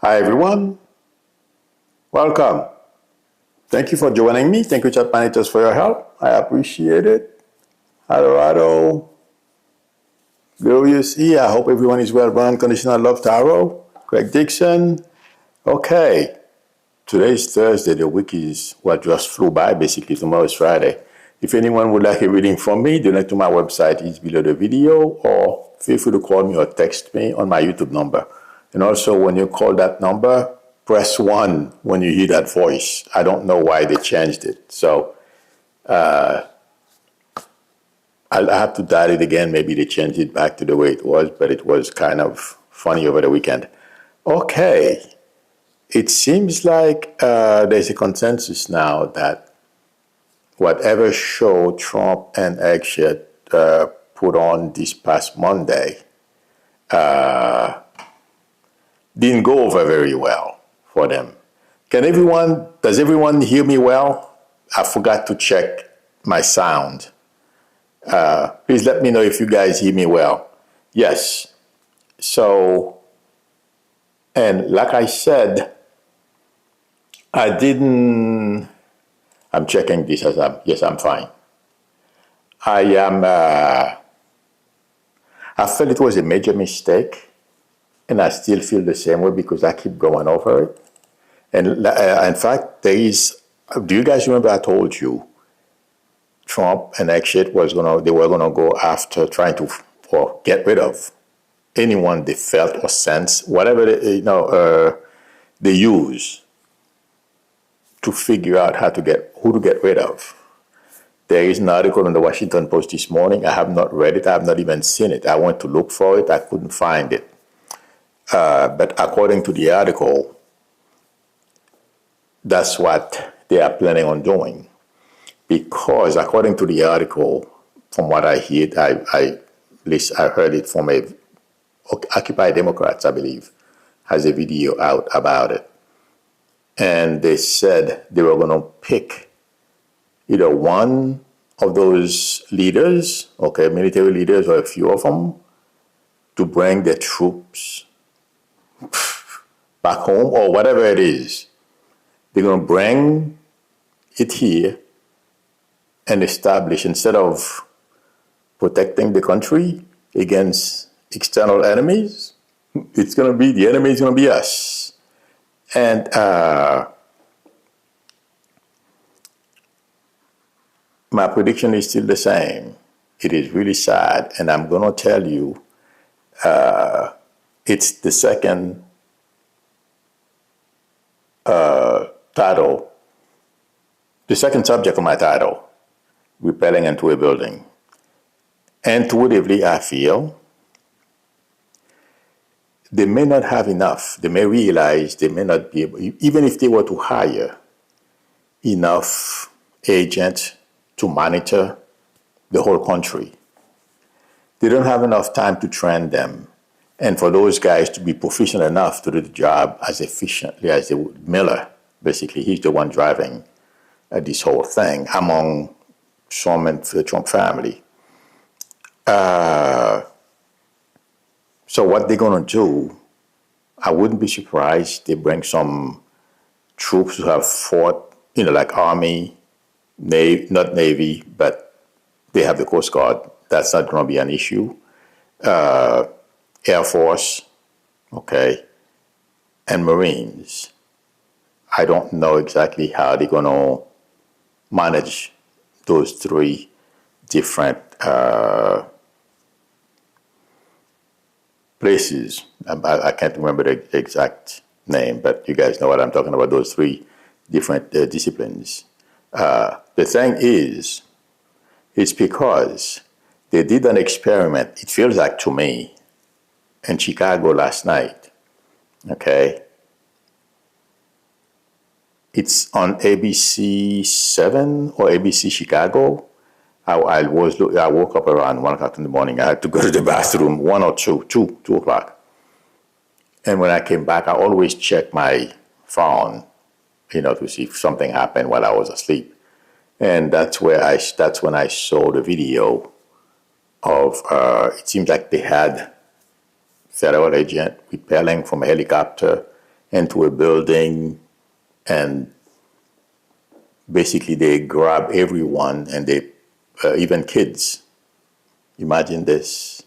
Hi everyone, welcome. Thank you for joining me. Thank you, chat managers, for your help. I appreciate it. Colorado, Glorious E. I hope everyone is well. Run Conditional Love Tarot. Craig Dixon. Okay, today is Thursday. The week is what just flew by. Basically, tomorrow is Friday. If anyone would like a reading from me, the link to my website is below the video, or feel free to call me or text me on my YouTube number. And also, when you call that number, press 1 when you hear that voice. I don't know why they changed it. So I'll have to dial it again. Maybe they changed it back to the way it was, but it was kind of funny over the weekend. Okay. It seems like there's a consensus now that whatever show Trump and Eggshot put on this past Monday didn't go over very well for them. Does everyone hear me well? I forgot to check my sound. Please let me know if you guys hear me well. Yes. So, and like I said, I'm checking this yes, I'm fine. I felt it was a major mistake, and I still feel the same way because I keep going over it. And in fact, do you guys remember I told you Trump and Eggshot they were gonna go after trying to get rid of anyone they felt or sense, whatever they use to figure out who to get rid of. There is an article in the Washington Post this morning. I have not read it. I have not even seen it. I went to look for it. I couldn't find it. But according to the article, that's what they are planning on doing. Because according to the article, from what I heard, I heard it from Occupy Democrats, I believe, has a video out about it. And they said they were going to pick either one of those leaders, military leaders, or a few of them, to bring their troops back home, or whatever it is. They're going to bring it here and establish, instead of protecting the country against external enemies, the enemy is going to be us. And my prediction is still the same. It is really sad, and I'm going to tell you, it's the second title, the second subject of my title, Rappelling into a Building. Intuitively, I feel they may not have enough. They may realize they may not be able, even if they were to hire enough agents to monitor the whole country. They don't have enough time to train them. And for those guys to be proficient enough to do the job as efficiently as they would. Miller, basically, he's the one driving this whole thing among some in the Trump family. So what they're going to do, I wouldn't be surprised they bring some troops who have fought, like Army, not Navy, but they have the Coast Guard. That's not going to be an issue. Air Force, and Marines. I don't know exactly how they're going to manage those three different places. I can't remember the exact name, but you guys know what I'm talking about, those three different disciplines. The thing is, it's because they did an experiment, it feels like to me, in Chicago last night, It's on ABC 7 or ABC Chicago. I woke up around 1 o'clock in the morning. I had to go to the bathroom, 1 or 2 o'clock. And when I came back, I always check my phone, to see if something happened while I was asleep. And that's when I saw the video of, it seems like they had federal agent rappelling from a helicopter into a building, and basically they grab everyone, and they even kids. Imagine this.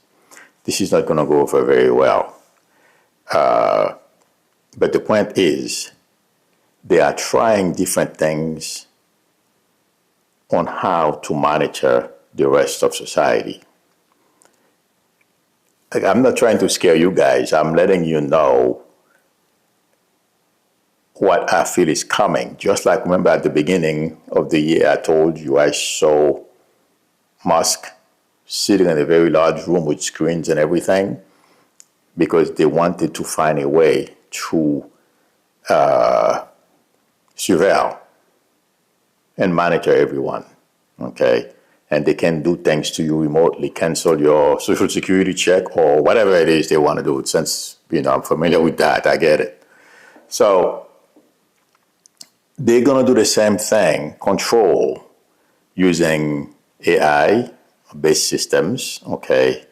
This is not going to go over very well. But the point is, they are trying different things on how to monitor the rest of society. Like, I'm not trying to scare you guys. I'm letting you know what I feel is coming. Just like, remember at the beginning of the year, I told you I saw Musk sitting in a very large room with screens and everything, because they wanted to find a way to surveil and monitor everyone, okay? And they can do things to you remotely, cancel your social security check or whatever it is they want to do. Since, I'm familiar with that, I get it. So they're going to do the same thing, control using AI-based systems, okay?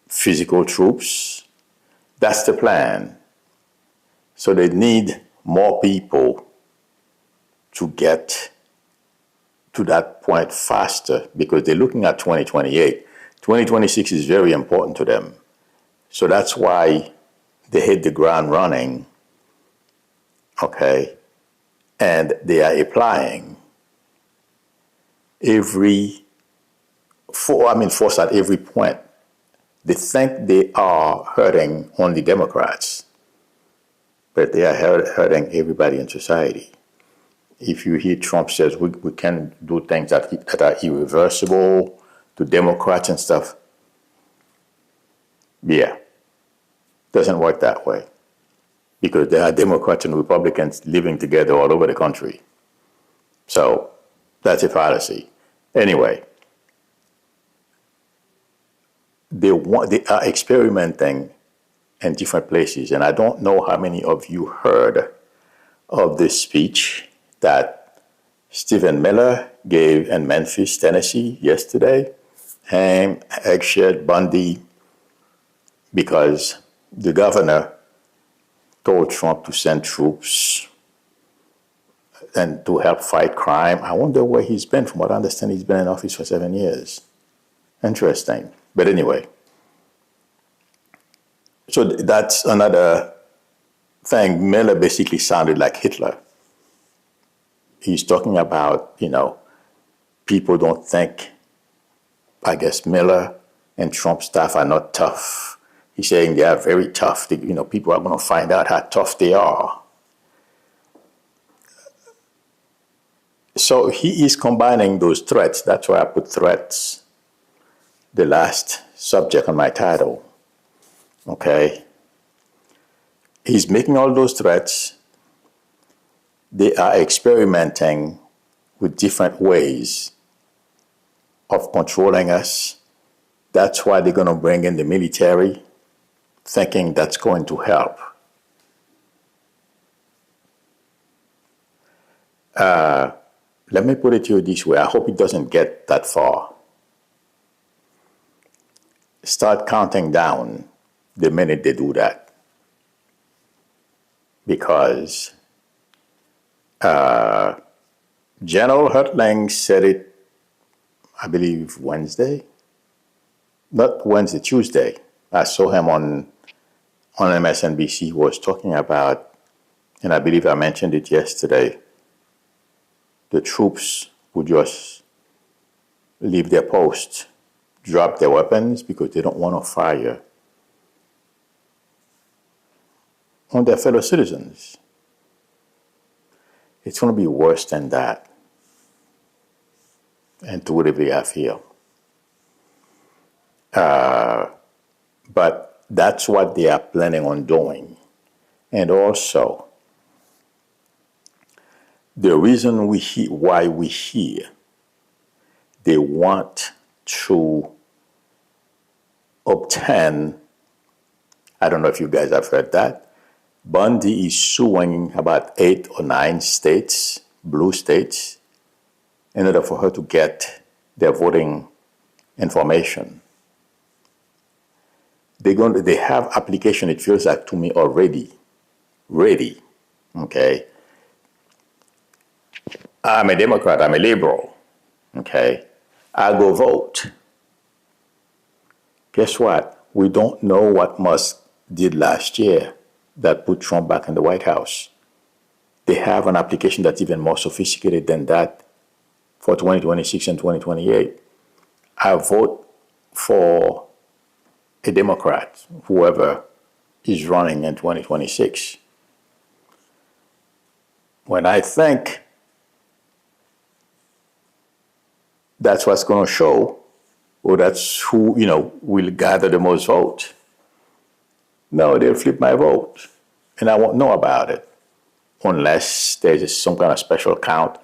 Physical troops. That's the plan. So they need more people to get to that point faster, because they're looking at 2028. 2026 is very important to them. So that's why they hit the ground running, okay? And they are applying force at every point. They think they are hurting only Democrats, but they are hurting everybody in society. If you hear Trump says we can do things that are irreversible to Democrats and stuff, yeah, doesn't work that way, because there are Democrats and Republicans living together all over the country. So that's a fallacy. Anyway, they are experimenting in different places, and I don't know how many of you heard of this speech that Stephen Miller gave in Memphis, Tennessee yesterday. Him, Eggshed, Bundy, because the governor told Trump to send troops and to help fight crime. I wonder where he's been. From what I understand, he's been in office for 7 years. Interesting. But anyway, so that's another thing. Miller basically sounded like Hitler. He's talking about, people don't think, I guess, Miller and Trump staff are not tough. He's saying they are very tough. People are going to find out how tough they are. So he is combining those threats. That's why I put threats, the last subject on my title. Okay? He's making all those threats. They are experimenting with different ways of controlling us. That's why they're going to bring in the military, thinking that's going to help. Let me put it to you this way. I hope it doesn't get that far. Start counting down the minute they do that. Because General Hurtling said it, I believe, Wednesday. Not Wednesday, Tuesday. I saw him on MSNBC. He was talking about, and I believe I mentioned it yesterday, the troops would just leave their posts, drop their weapons, because they don't want to fire on their fellow citizens. It's going to be worse than that. And to whatever I feel. But that's what they are planning on doing. And also, the reason why we hear, they want to obtain, I don't know if you guys have heard that, Bundy is suing about 8 or 9 states, blue states, in order for her to get their voting information. they have application, it feels like to me already, ready, okay? I'm a Democrat, I'm a liberal, okay? I go vote. Guess what? We don't know what Musk did last year that put Trump back in the White House. They have an application that's even more sophisticated than that for 2026 and 2028. I vote for a Democrat, whoever is running in 2026. When I think that's what's going to show, or that's who, will gather the most votes, no, they'll flip my vote. And I won't know about it unless there's some kind of special count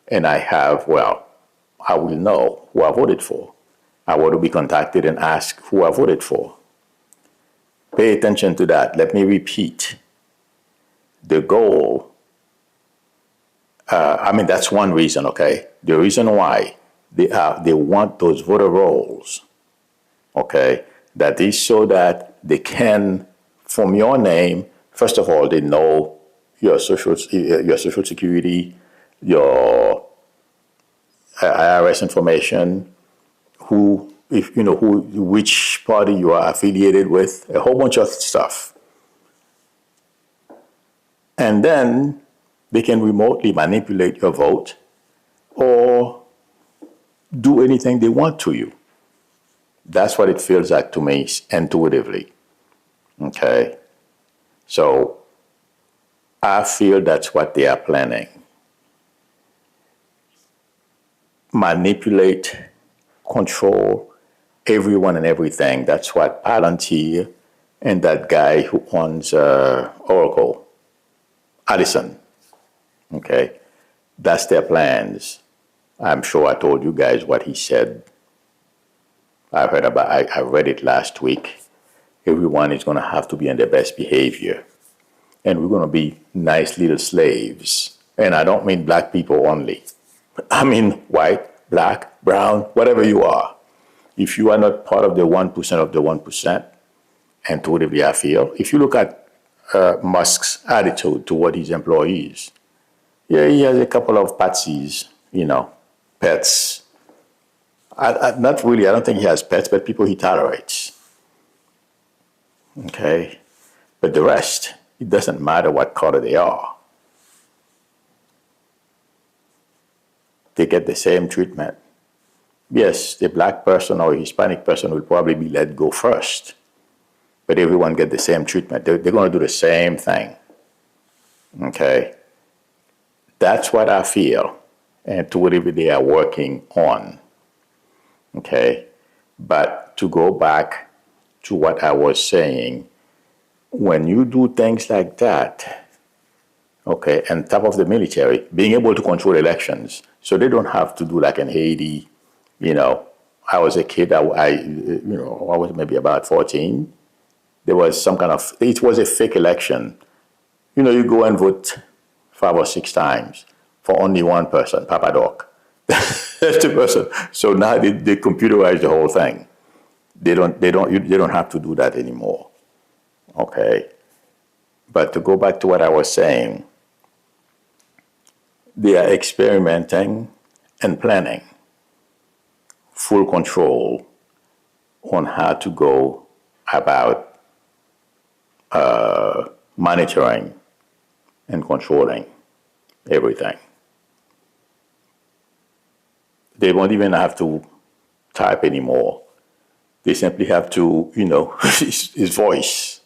and I will know who I voted for. I want to be contacted and ask who I voted for. Pay attention to that. Let me repeat. The goal, that's one reason, okay? The reason why they want those voter rolls, okay? That is so that they can, from your name, first of all, they know your social security, your IRS information, which party you are affiliated with, a whole bunch of stuff. And then they can remotely manipulate your vote or do anything they want to you. That's what it feels like to me intuitively. Okay? So I feel that's what they are planning. Manipulate, control everyone and everything. That's what Palantir and that guy who owns Oracle, Addison, okay? That's their plans. I'm sure I told you guys what he said. I read it last week. Everyone is going to have to be on their best behavior. And we're going to be nice little slaves. And I don't mean black people only. I mean white, black, brown, whatever you are. If you are not part of the 1% of the 1%, intuitively I feel, if you look at Musk's attitude toward his employees, yeah, he has a couple of patsies, pets. Not really, I don't think he has pets, but people he tolerates. Okay? But the rest, it doesn't matter what color they are. They get the same treatment. Yes, the black person or Hispanic person will probably be let go first. But everyone get the same treatment. They're going to do the same thing. Okay? That's what I feel. And to whatever they are working on. Okay? But to go back to what I was saying, when you do things like that, okay, and top of the military, being able to control elections, so they don't have to do like in Haiti, I was a kid, I was maybe about 14. There was it was a fake election. You go and vote 5 or 6 times for only one person, Papa Doc. That's the person. So now they computerize the whole thing. They don't have to do that anymore. Okay. But to go back to what I was saying, they are experimenting and planning full control on how to go about monitoring and controlling everything. They won't even have to type anymore. They simply have to, his voice.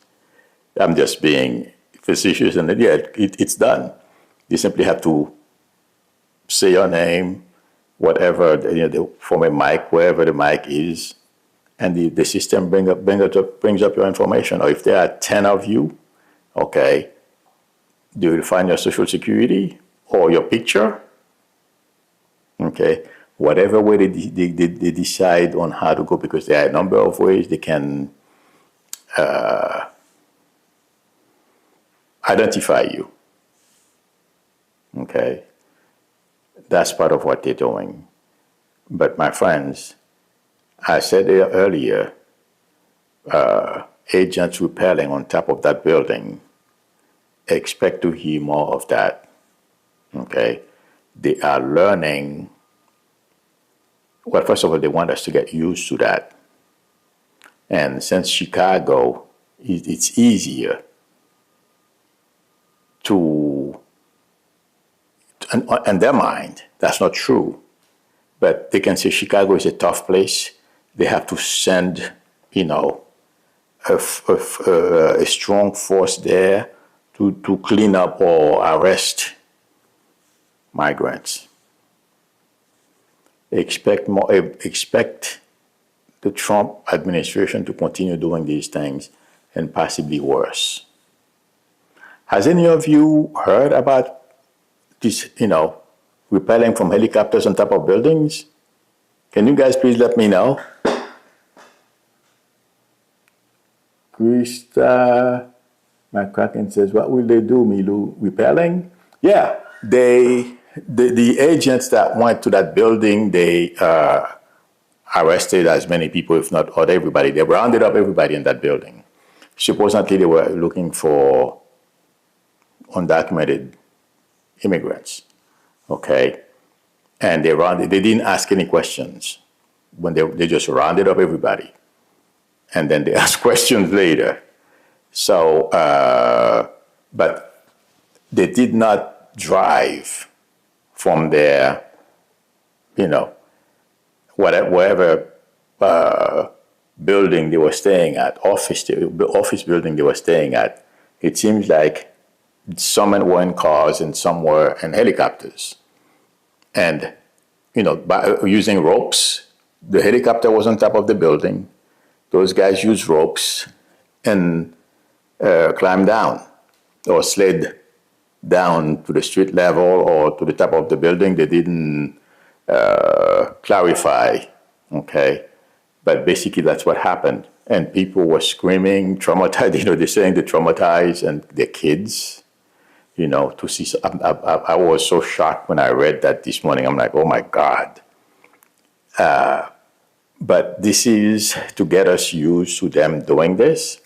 I'm just being facetious, and it's done. You simply have to say your name, whatever, from a mic, wherever the mic is, and the system brings up your information. Or if there are 10 of you, okay, they will find your social security or your picture, okay, whatever way they decide on how to go, because there are a number of ways they can identify you, okay. That's part of what they're doing. But my friends, I said earlier, agents rappelling on top of that building, expect to hear more of that. Okay? They are learning. Well, first of all, they want us to get used to that. And since Chicago, it's easier to, in their mind, that's not true. But they can say Chicago is a tough place. They have to send, a strong force there to clean up or arrest migrants. Expect the Trump administration to continue doing these things and possibly worse. Has any of you heard about this, rappelling from helicopters on top of buildings? Can you guys please let me know? Krista McCracken says, what will they do, Milu? Rappelling? Yeah, the agents that went to that building, they arrested as many people, if not all everybody. They rounded up everybody in that building. Supposedly they were looking for undocumented immigrants. Okay? And they didn't ask any questions. When they just rounded up everybody. And then they asked questions later. So, but they did not drive from their, whatever building they were staying at, office building they were staying at. It seems like some were in cars and some were in helicopters. And, by using ropes, the helicopter was on top of the building. Those guys used ropes and climbed down or slid down to the street level or to the top of the building. They didn't clarify, okay? But basically that's what happened. And people were screaming, traumatized, they're saying they're traumatized, and their kids, to see. I was so shocked when I read that this morning. I'm like, oh my God. But this is to get us used to them doing this.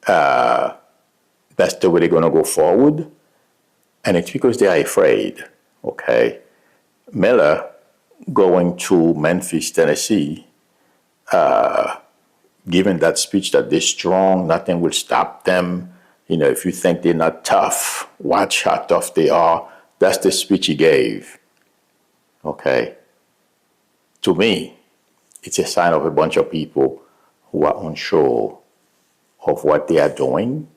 That's the way they're going to go forward. And it's because they are afraid, okay? Miller going to Memphis, Tennessee, giving that speech that they're strong, nothing will stop them. If you think they're not tough, watch how tough they are. That's the speech he gave, okay? To me, it's a sign of a bunch of people who are unsure of what they are doing,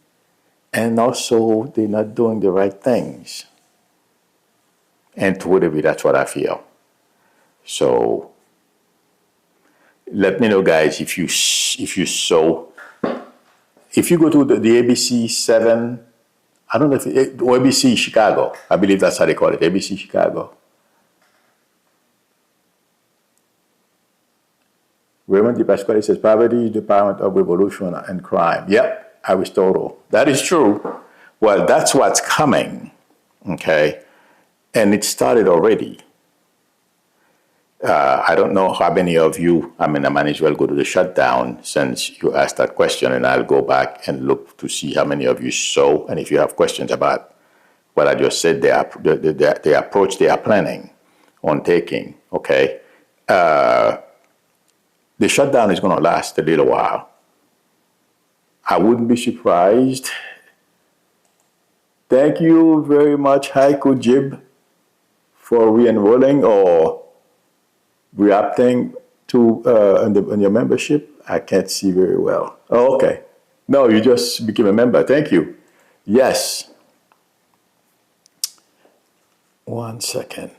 and also they're not doing the right things. Intuitively, that's what I feel. So let me know, guys, if you go to the ABC 7, I don't know if or ABC Chicago, I believe that's how they call it, ABC Chicago. Raymond Di Pasquale says, poverty is the parent of revolution and crime. Yep, Aristotle. That is true. Well, that's what's coming, okay? And it started already. I don't know how many of you, I might as well go to the shutdown since you asked that question, and I'll go back and look to see how many of you saw, and if you have questions about what I just said, the approach they are planning on taking, okay? The shutdown is going to last a little while. I wouldn't be surprised. Thank you very much, Haiku Jib, for re-enrolling or re-opting to in your membership. I can't see very well. Oh, okay. No, you just became a member. Thank you. Yes. 1 second.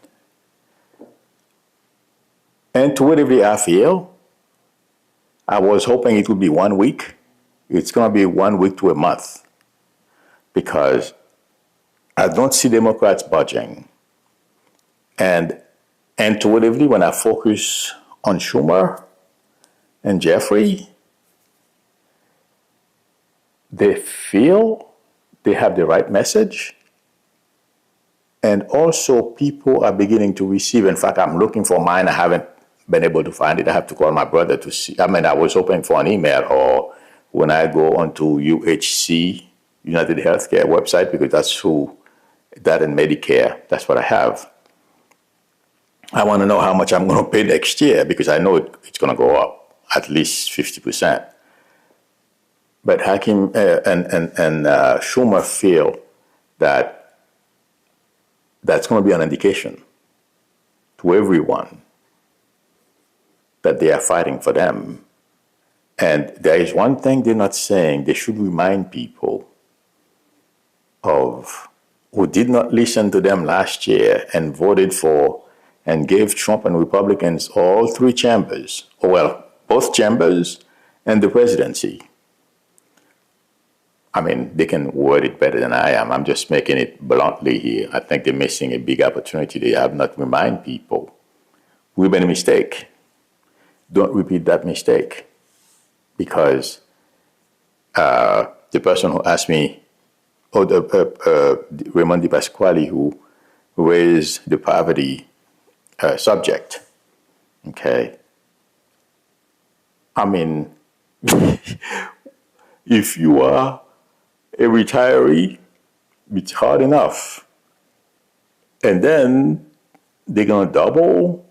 Intuitively, I feel I was hoping it would be 1 week. It's going to be 1 week to a month because I don't see Democrats budging. And intuitively, when I focus on Schumer and Jeffrey, they feel they have the right message. And also people are beginning to receive. In fact, I'm looking for mine. I haven't been able to find it. I have to call my brother to see. I was hoping for an email or when I go onto UHC, United Healthcare website, because that's who, that and Medicare, that's what I have. I want to know how much I'm going to pay next year because I know it's going to go up at least 50%. But Hakim and Schumer feel that that's going to be an indication to everyone that they are fighting for them. And there is one thing they're not saying. They should remind people of who did not listen to them last year and voted for and gave Trump and Republicans all three chambers, or well, both chambers and the presidency. I mean, they can word it better than I am. I'm just making it bluntly here. I think they're missing a big opportunity. They have not remind people. We made a mistake. Don't repeat that mistake. Because the person who asked me, Raymond DiPasquale, who raised the poverty subject, okay? I mean, if you are a retiree, it's hard enough. And then they're going to double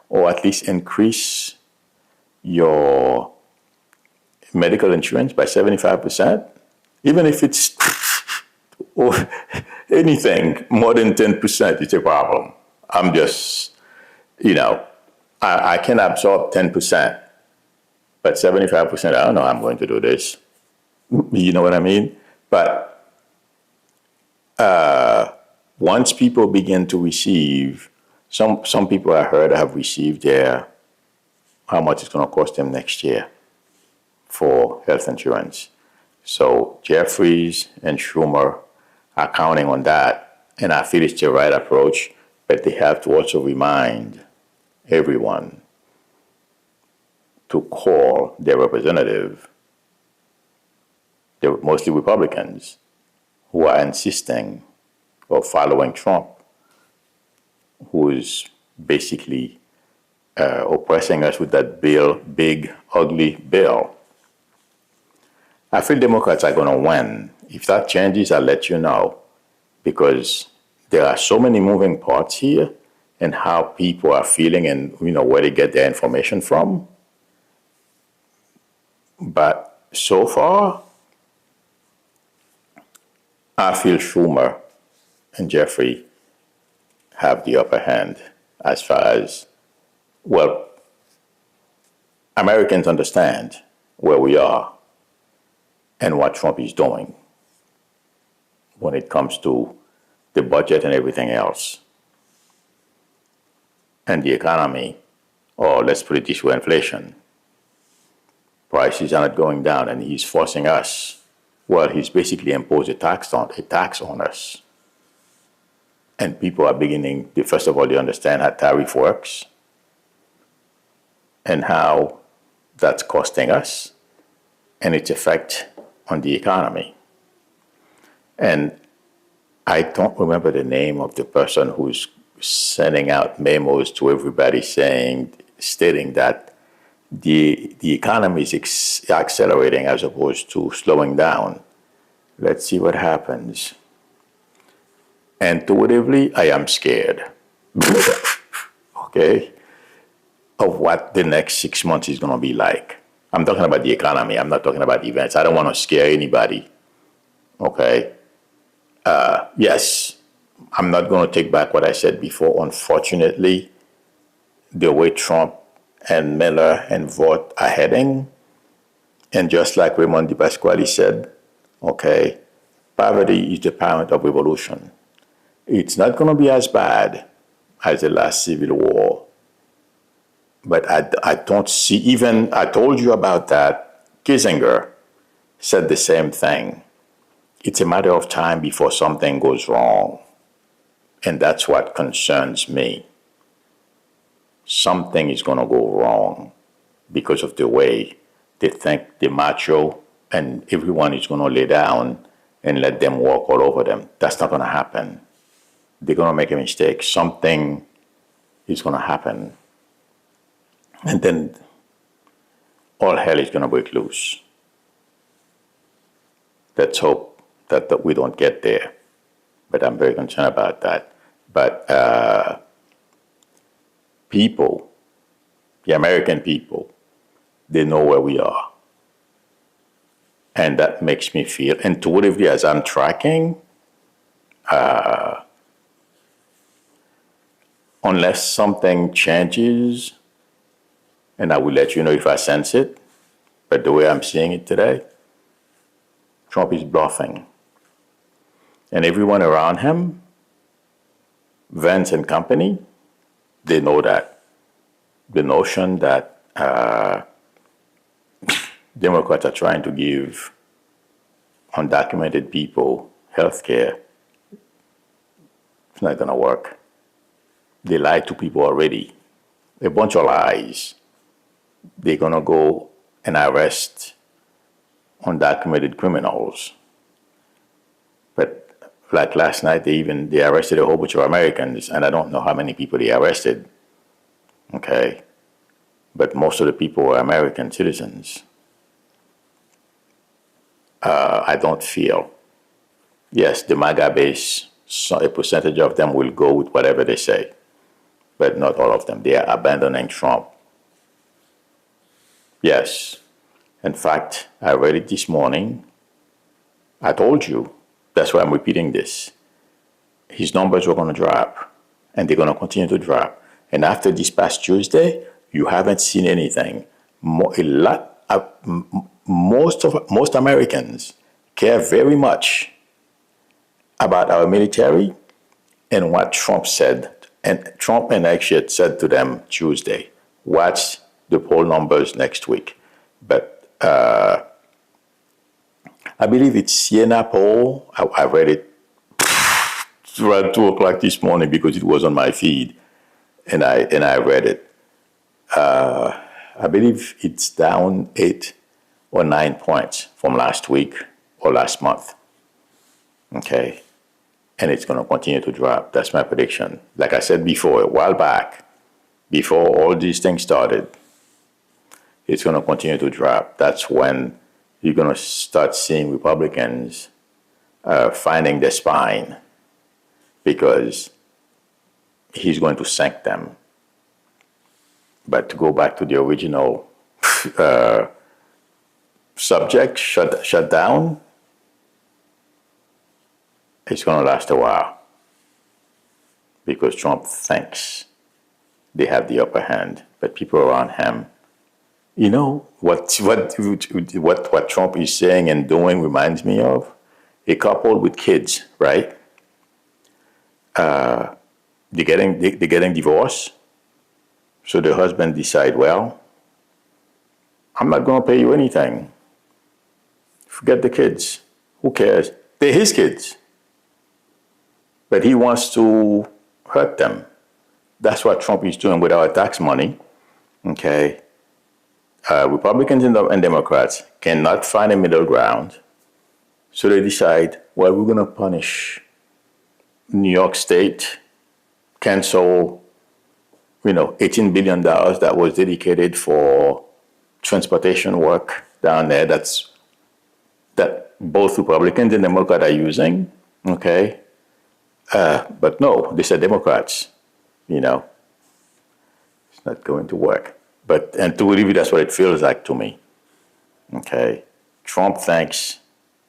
or at least increase your medical insurance by 75%, even if it's or anything more than 10%, it's a problem. I'm just, I can absorb 10%, but 75%, I don't know how I'm going to do this. You know what I mean? But once people begin to receive, some people I heard have received how much it's going to cost them next year for health insurance. So Jeffries and Schumer are counting on that, and I feel it's the right approach, but they have to also remind everyone to call their representative, they're mostly Republicans, who are insisting or following Trump, who is basically oppressing us with that bill, big, ugly bill. I feel Democrats are going to win. If that changes, I'll let you know, because there are so many moving parts here and how people are feeling and where they get their information from. But so far, I feel Schumer and Jeffrey have the upper hand as far as, well, Americans understand where we are and what Trump is doing when it comes to the budget and everything else. And the economy, or let's put it this way, inflation. Prices are not going down, and he's forcing us. Well, he's basically imposed a tax on us. And people are beginning, first of all, they understand how tariff works and how that's costing us and its effect on the economy. And I don't remember the name of the person who's sending out memos to everybody stating that the economy is accelerating as opposed to slowing down. Let's see what happens. Intuitively, I am scared, okay, of what the next 6 months is going to be like. I'm talking about the economy. I'm not talking about events. I don't want to scare anybody, okay? Yes, I'm not going to take back what I said before. Unfortunately, the way Trump and Miller and Vought are heading, and just like Raymond DiPasquale said, okay, poverty is the parent of revolution. It's not going to be as bad as the last civil war. But I don't see, even, I told you about that, Kissinger said the same thing. It's a matter of time before something goes wrong. And that's what concerns me. Something is going to go wrong because of the way they think the macho and everyone is going to lay down and let them walk all over them. That's not going to happen. They're going to make a mistake. Something is going to happen. And then all hell is going to break loose. Let's hope that we don't get there. But I'm very concerned about that. But people, the American people, they know where we are. And that makes me feel intuitively as I'm tracking, unless something changes, and I will let you know if I sense it, but the way I'm seeing it today, Trump is bluffing. And everyone around him, Vance and company, they know that. The notion that Democrats are trying to give undocumented people health care, it's not going to work. They lied to people already. A bunch of lies. They're going to go and arrest undocumented criminals. But like last night, they arrested a whole bunch of Americans, and I don't know how many people they arrested. Okay? But most of the people were American citizens. I don't feel. Yes, the MAGA base, a percentage of them will go with whatever they say, but not all of them. They are abandoning Trump. Yes. In fact, I read it this morning. I told you. That's why I'm repeating this. His numbers were going to drop, and they're going to continue to drop. And after this past Tuesday, you haven't seen anything. Most Americans care very much about our military and what Trump said. And Trump and actually said to them Tuesday, watch the poll numbers next week. But I believe it's Siena poll. I read it around 2 o'clock this morning because it was on my feed, and I read it. I believe it's down 8 or 9 points from last week or last month. Okay, and it's going to continue to drop. That's my prediction. Like I said before, a while back, before all these things started, it's going to continue to drop. That's when you're going to start seeing Republicans finding their spine, because he's going to sink them. But to go back to the original subject, shutdown, it's going to last a while, because Trump thinks they have the upper hand, but people around him, you know, what Trump is saying and doing reminds me of a couple with kids, right? They're getting divorced. So the husband decide, well, I'm not going to pay you anything. Forget the kids. Who cares? They're his kids. But he wants to hurt them. That's what Trump is doing with our tax money. Okay. Republicans and Democrats cannot find a middle ground. So they decide, well, we're going to punish New York State, cancel, $18 billion that was dedicated for transportation work down there. That both Republicans and Democrats are using. Okay. But no, they said Democrats, it's not going to work. But intuitively, that's what it feels like to me. Okay. Trump thinks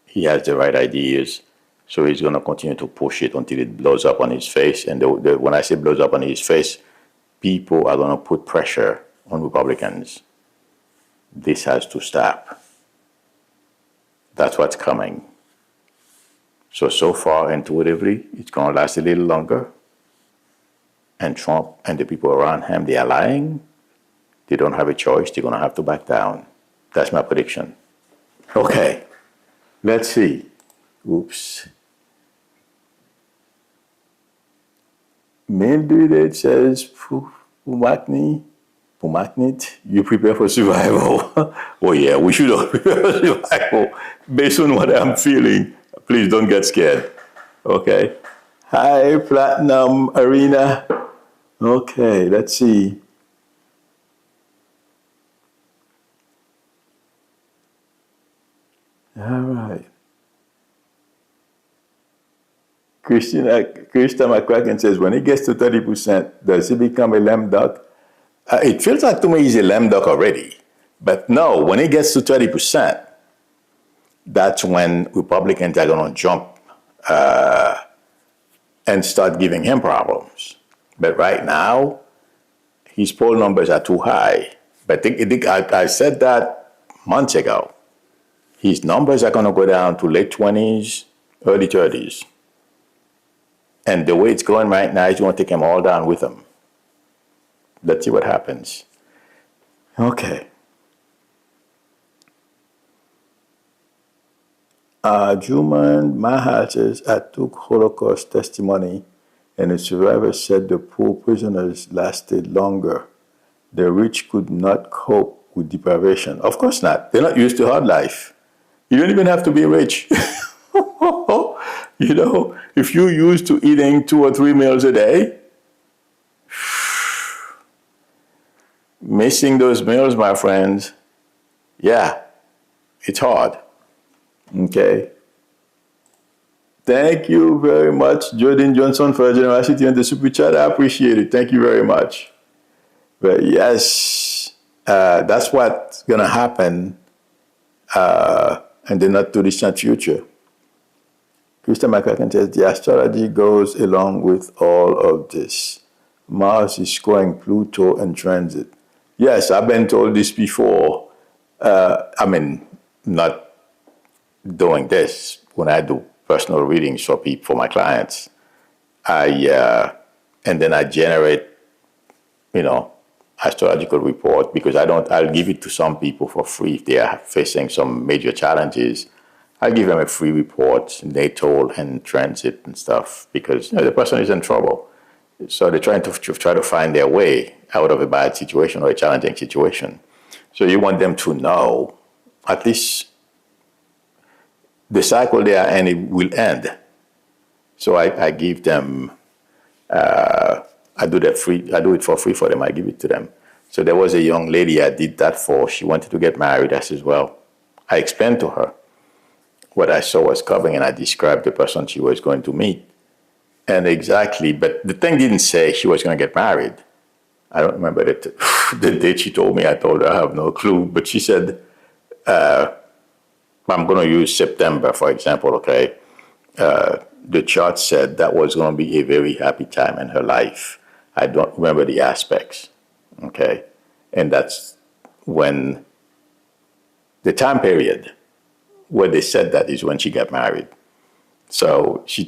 he has the right ideas, so he's going to continue to push it until it blows up on his face. And when I say blows up on his face, people are going to put pressure on Republicans. This has to stop. That's what's coming. So far, intuitively, it's going to last a little longer. And Trump and the people around him, they are lying. They don't have a choice. They're going to have to back down. That's my prediction. Okay. Let's see. Oops. Mildred says, Pumaknit, you prepare for survival. Oh yeah, we should all prepare for survival. Based on what I'm feeling, please don't get scared. Okay. Hi, Platinum Arena. Okay, let's see. All right. Krista McCracken says, when it gets to 30%, does it become a lame duck? It feels like to me he's a lame duck already. But no, when it gets to 30%, that's when Republicans are going to jump and start giving him problems. But right now, his poll numbers are too high. But I said that months ago. His numbers are going to go down to late 20s, early 30s. And the way it's going right now, he's going to take them all down with him. Let's see what happens. Okay. Juman Mahal says, I took Holocaust testimony and the survivors said the poor prisoners lasted longer. The rich could not cope with deprivation. Of course not. They're not used to hard life. You don't even have to be rich. You know, if you're used to eating 2 or 3 meals a day, missing those meals, my friends, yeah, it's hard. Okay. Thank you very much, Jordan Johnson, for your generosity and the super chat. I appreciate it. Thank you very much. But yes, that's what's going to happen in the not too distant future. Krista McCracken says, the astrology goes along with all of this. Mars is scoring Pluto in transit. Yes, I've been told this before. I mean, not doing this when I do personal readings for people, for my clients. And then I generate, astrological report because I'll give it to some people for free if they are facing some major challenges. I'll give them a free report, natal and transit and stuff, because the person is in trouble. So they're trying to find their way out of a bad situation or a challenging situation. So you want them to know at least the cycle they are in, it will end. So I give them, I do it for free for them. I give it to them. So there was a young lady I did that for. She wanted to get married. I said, well, I explained to her what I saw was coming, and I described the person she was going to meet. And exactly, but the thing didn't say she was going to get married. I don't remember the date she told me. I told her I have no clue. But she said, I'm going to use September, for example, okay? The chart said that was going to be a very happy time in her life. I don't remember the aspects, okay? And that's when the time period where they said that is when she got married. So she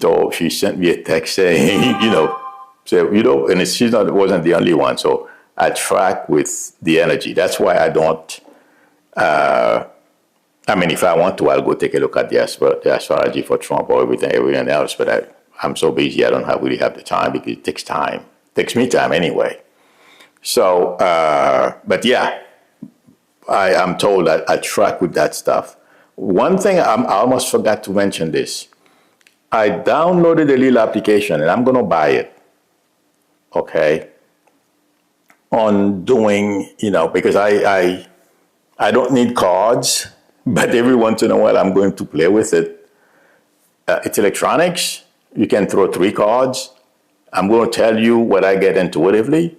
sent me a text saying, and wasn't the only one. So I track with the energy. That's why I don't, if I want to, I'll go take a look at the astrology for Trump or everything else. But I'm so busy, I don't really have the time because it takes time. It takes me time anyway. So, but yeah, I'm told that I track with that stuff. One thing, I almost forgot to mention this. I downloaded a little application and I'm going to buy it. Okay. On doing, because I don't need cards, but every once in a while I'm going to play with it. It's electronics. You can throw 3 cards. I'm going to tell you what I get intuitively,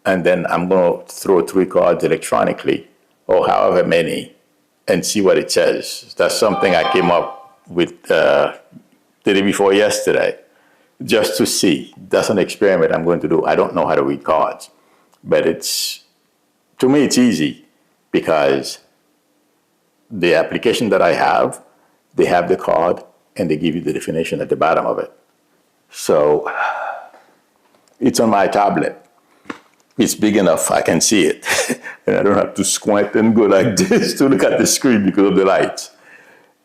and then I'm going to throw 3 cards electronically, or however many, and see what it says. That's something I came up with the day before yesterday, just to see. That's an experiment I'm going to do. I don't know how to read cards, but to me it's easy because the application that I have, they have the card and they give you the definition at the bottom of it. So it's on my tablet. It's big enough, I can see it. And I don't have to squint and go like this to look at the screen because of the lights.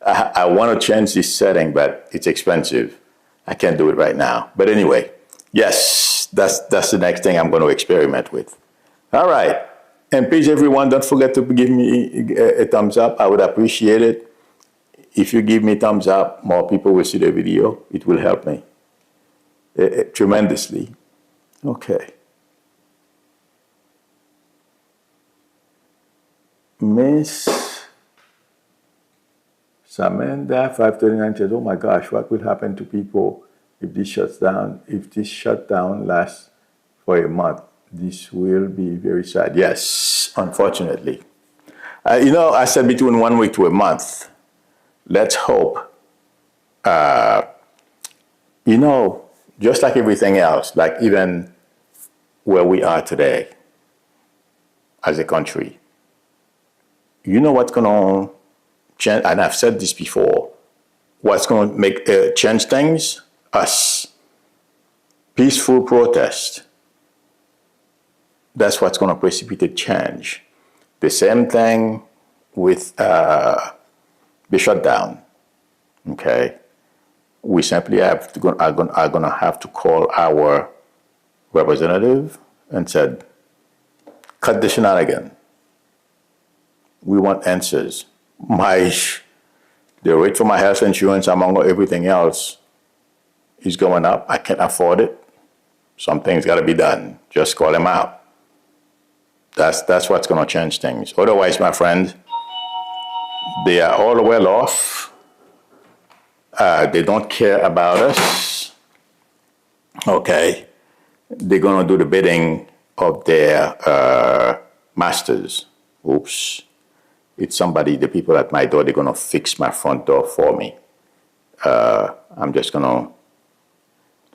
I want to change this setting, but it's expensive. I can't do it right now. But anyway, yes, that's the next thing I'm going to experiment with. All right. And please, everyone, don't forget to give me a thumbs up. I would appreciate it. If you give me a thumbs up, more people will see the video. It will help me tremendously. Okay. Miss Samantha 539 says, oh my gosh, what will happen to people if this shutdown lasts for a month, this will be very sad. Yes, unfortunately. I said between 1 week to a month. Let's hope. Just like everything else, like even where we are today as a country, you know what's going to change, and I've said this before, what's going to make change things? Us. Peaceful protest. That's what's going to precipitate change. The same thing with the shutdown. Okay, we simply are going to have to call our representative and said, cut the shenanigan. We want answers. The rate for my health insurance, among everything else, is going up. I can't afford it. Something's got to be done. Just call them out. That's what's going to change things. Otherwise, my friend, they are all well off. They don't care about us. Okay. They're going to do the bidding of their masters. Oops. It's somebody, the people at my door, they're going to fix my front door for me. I'm just going to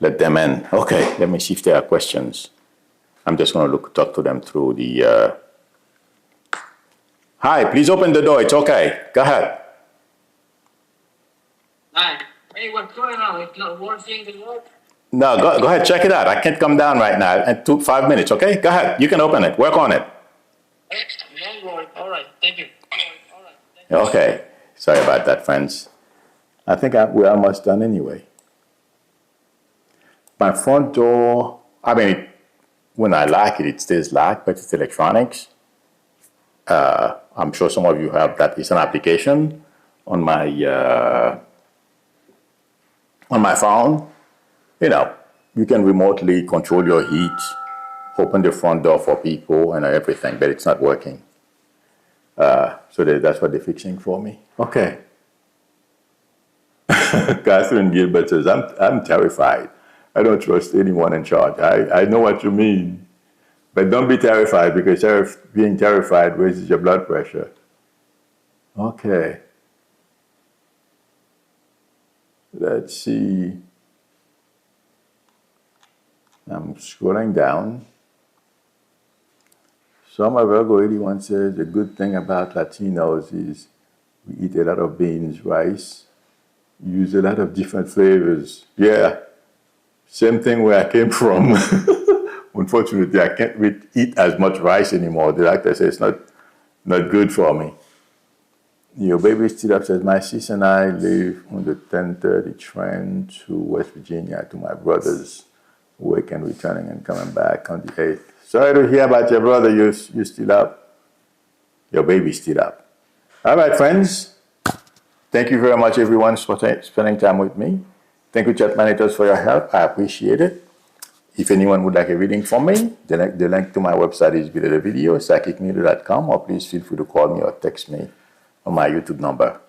let them in. Okay, let me see if there are questions. I'm just going to talk to them through the... Hi, please open the door. It's okay. Go ahead. Hi. Hey, what's going on? It's not working. No, go ahead. Check it out. I can't come down right now. In 5 minutes, okay? Go ahead. You can open it. Work on it. All right. Thank you. Okay. Sorry about that, friends. I think we're almost done anyway. My front door, when I lock it, it stays locked, but it's electronics. I'm sure some of you have that. It's an application on my phone. You can remotely control your heat, open the front door for people and everything, but it's not working. So that's what they're fixing for me. Okay. Catherine Gilbert says, I'm terrified. I don't trust anyone in charge. I know what you mean. But don't be terrified, because being terrified raises your blood pressure. Okay. Let's see. I'm scrolling down. Summer Virgo 81 says, the good thing about Latinos is we eat a lot of beans, rice, use a lot of different flavors. Yeah, same thing where I came from. Unfortunately, I can't eat as much rice anymore. The doctor says it's not good for me. Your baby still up says, my sis and I live on the 10:30 train to West Virginia to my brother's work and returning and coming back on the 8th. Sorry to hear about your brother. You're still up. Your baby's still up. All right, friends. Thank you very much, everyone, for spending time with me. Thank you, chat managers, for your help. I appreciate it. If anyone would like a reading from me, the link to my website is below the video, psychicmedia.com, or please feel free to call me or text me on my YouTube number.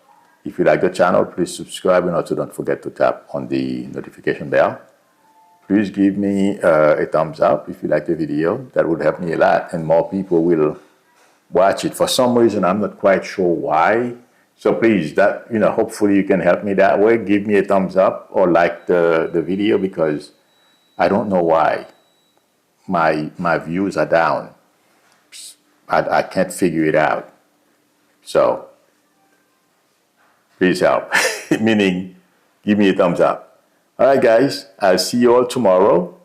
If you like the channel, please subscribe, and also don't forget to tap on the notification bell. Please give me a thumbs up if you like the video. That would help me a lot, and more people will watch it. For some reason, I'm not quite sure why. So please, hopefully you can help me that way. Give me a thumbs up or like the video, because I don't know why my views are down. I can't figure it out. So please help. Meaning, give me a thumbs up. All right, guys. I'll see you all tomorrow.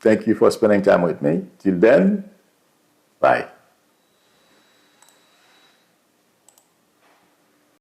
Thank you for spending time with me. Till then, bye.